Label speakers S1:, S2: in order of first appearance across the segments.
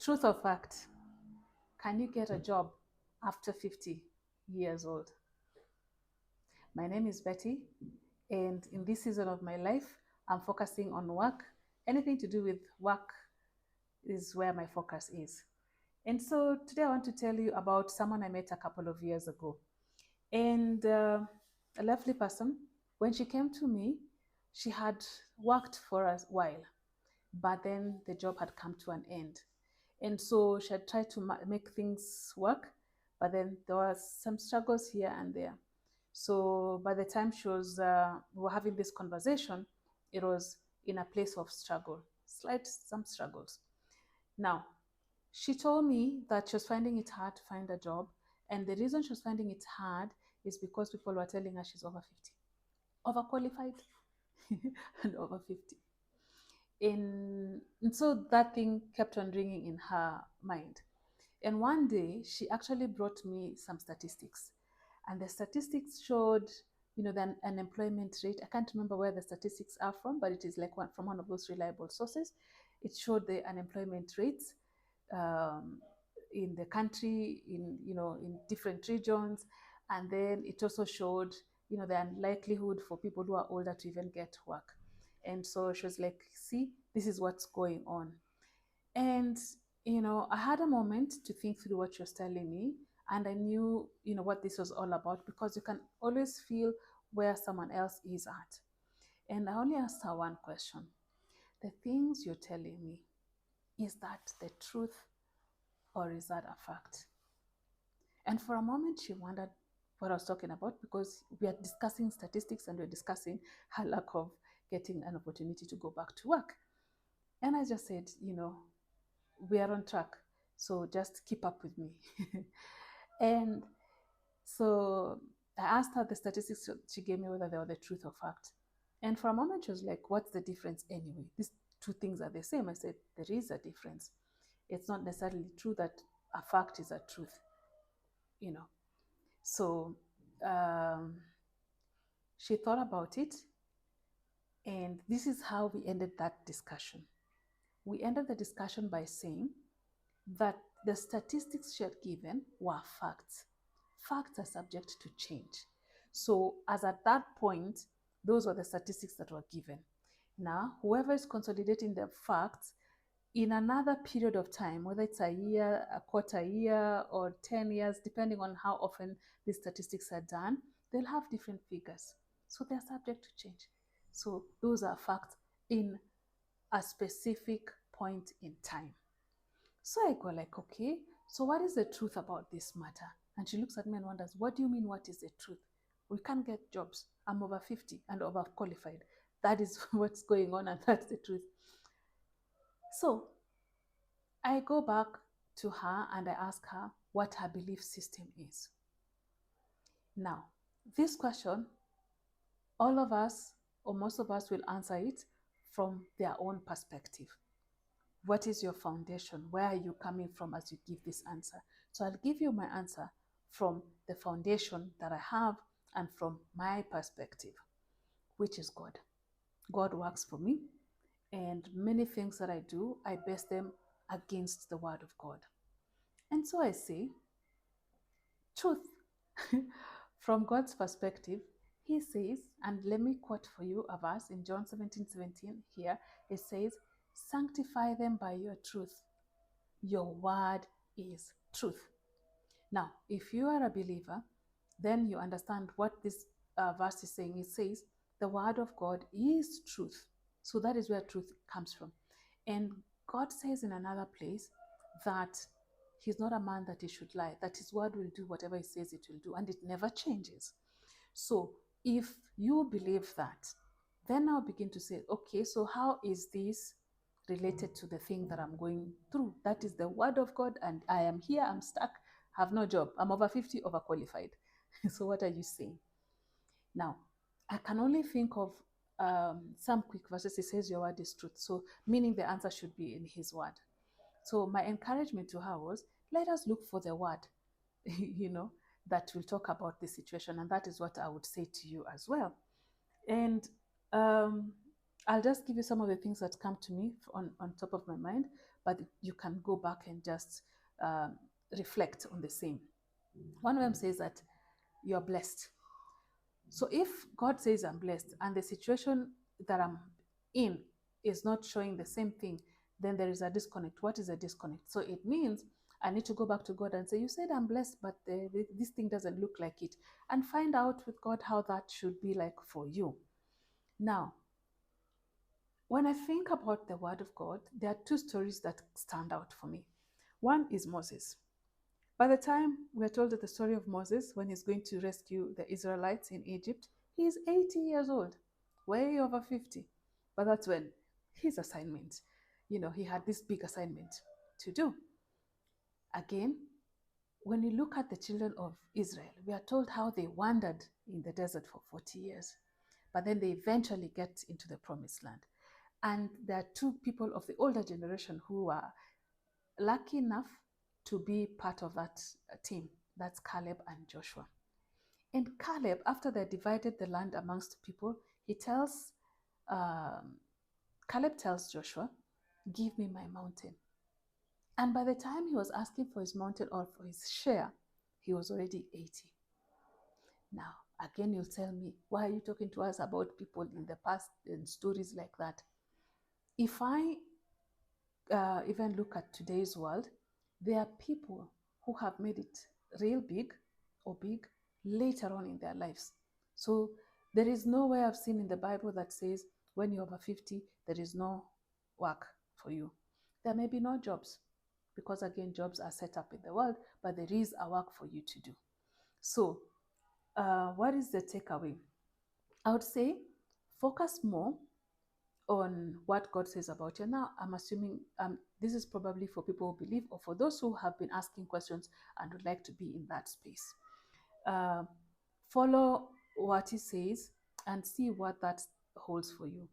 S1: Truth or fact? Can you get a job after 50 years old? My name is Betty, and in this season of my life, I'm focusing on work. Anything to do with work is where my focus is. And so today I want to tell you about someone I met a couple of years ago. And a lovely person, when she came to me, she had worked for a while, but then the job had come to an end. And so she had tried to make things work, but then there was some struggles here and there. So by the time we were having this conversation, it was in a place of struggle, some struggles. Now, she told me that she was finding it hard to find a job, and the reason she was finding it hard is because people were telling her she's over 50, overqualified, and over 50. And so that thing kept on ringing in her mind. And one day she actually brought me some statistics. And the statistics showed, the unemployment rate. I can't remember where the statistics are from, but it is like from one of those reliable sources. It showed the unemployment rates um, in the country, in different regions. And then it also showed, the unlikelihood for people who are older to even get work. And so she was like, see, this is what's going on. And, I had a moment to think through what she was telling me. And I knew, what this was all about, because you can always feel where someone else is at. And I only asked her one question. The things you're telling me, is that the truth or is that a fact? And for a moment, she wondered what I was talking about, because we are discussing statistics and we're discussing her lack of getting an opportunity to go back to work. And I just said, we are on track. So just keep up with me. And so I asked her the statistics she gave me, whether they were the truth or fact. And for a moment, she was like, what's the difference anyway? These two things are the same. I said, there is a difference. It's not necessarily true that a fact is a truth, you know. So she thought about it, and this is how we ended that discussion. We ended the discussion by saying that the statistics she had given were facts. Facts are subject to change. So, as at that point, those were the statistics that were given. Now, whoever is consolidating the facts in another period of time, whether it's a year, a quarter year, or 10 years, depending on how often these statistics are done, they'll have different figures. So they're subject to change. So those are facts in a specific point in time. So I go like, okay, so what is the truth about this matter? And she looks at me and wonders, what do you mean, what is the truth? We can't get jobs. I'm over 50 and overqualified. That is what's going on, and that's the truth. So I go back to her and I ask her what her belief system is. Now, this question, all of us, or most of us, will answer it from their own perspective. What is your foundation? Where are you coming from as you give this answer? So I'll give you my answer from the foundation that I have and from my perspective, which is God. God works for me, and many things that I do, I base them against the word of God. And so I say, truth. From God's perspective, he says, and let me quote for you a verse in John 17:17 here. It says, sanctify them by your truth. Your word is truth. Now, if you are a believer, then you understand what this verse is saying. It says, the word of God is truth. So that is where truth comes from. And God says in another place that he's not a man that he should lie, that his word will do whatever he says it will do, and it never changes. So if you believe that, then I'll begin to say, okay, so how is this related to the thing that I'm going through? That is the word of God, and I am here, I'm stuck, have no job, I'm over 50, overqualified. So what are you saying? Now, I can only think of some quick verses. It says your word is truth. So meaning the answer should be in his word. So my encouragement to her was, let us look for the word, that will talk about the situation. And that is what I would say to you as well. And I'll just give you some of the things that come to me on top of my mind. but you can go back and just reflect on the same. One of them says that you're blessed. So if God says I'm blessed and the situation that I'm in is not showing the same thing, then there is a disconnect. What is a disconnect? So it means I need to go back to God and say, you said I'm blessed, but this thing doesn't look like it. And find out with God how that should be like for you. Now, when I think about the word of God, there are two stories that stand out for me. One is Moses. By the time we're told the story of Moses when he's going to rescue the Israelites in Egypt, he's 80 years old, way over 50. But that's when his assignment, he had this big assignment to do. Again, when you look at the children of Israel, we are told how they wandered in the desert for 40 years, but then they eventually get into the promised land. And there are two people of the older generation who are lucky enough to be part of that team. That's Caleb and Joshua. And Caleb, after they divided the land amongst people, Caleb tells Joshua, give me my mountain. And by the time he was asking for his mountain or for his share, he was already 80. Now, again, you'll tell me, why are you talking to us about people in the past and stories like that? If I even look at today's world, there are people who have made it real big or big later on in their lives. So there is nowhere I've seen in the Bible that says when you're over 50, there is no work for you. There may be no jobs because, again, jobs are set up in the world, but there is a work for you to do. So what is the takeaway? I would say focus more on what God says about you. Now, I'm assuming this is probably for people who believe or for those who have been asking questions and would like to be in that space. Follow what He says and see what that holds for you.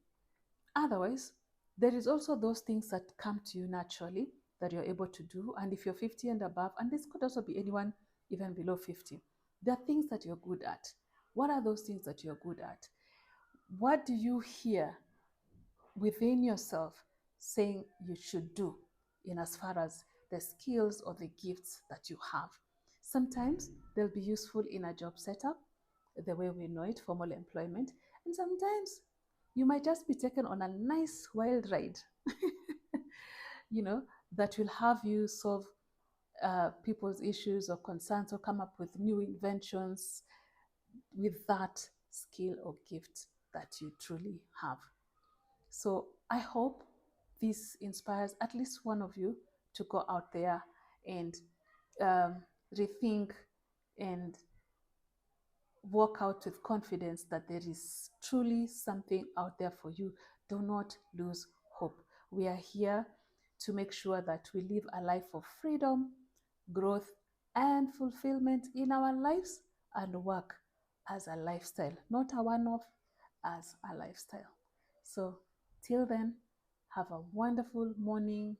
S1: Otherwise, there is also those things that come to you naturally that you're able to do. And if you're 50 and above, and this could also be anyone even below 50, there are things that you're good at. What are those things that you're good at? What do you hear within yourself saying you should do in as far as the skills or the gifts that you have? Sometimes they'll be useful in a job setup, the way we know it, formal employment. And sometimes you might just be taken on a nice wild ride, that will have you solve people's issues or concerns or come up with new inventions with that skill or gift that you truly have. So I hope this inspires at least one of you to go out there and rethink and walk out with confidence that there is truly something out there for you. Do not lose hope. We are here to make sure that we live a life of freedom, growth, and fulfillment in our lives, and work as a lifestyle, not a one-off, as a lifestyle. So till then, have a wonderful morning,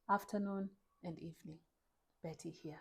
S1: afternoon, and evening. Betty here.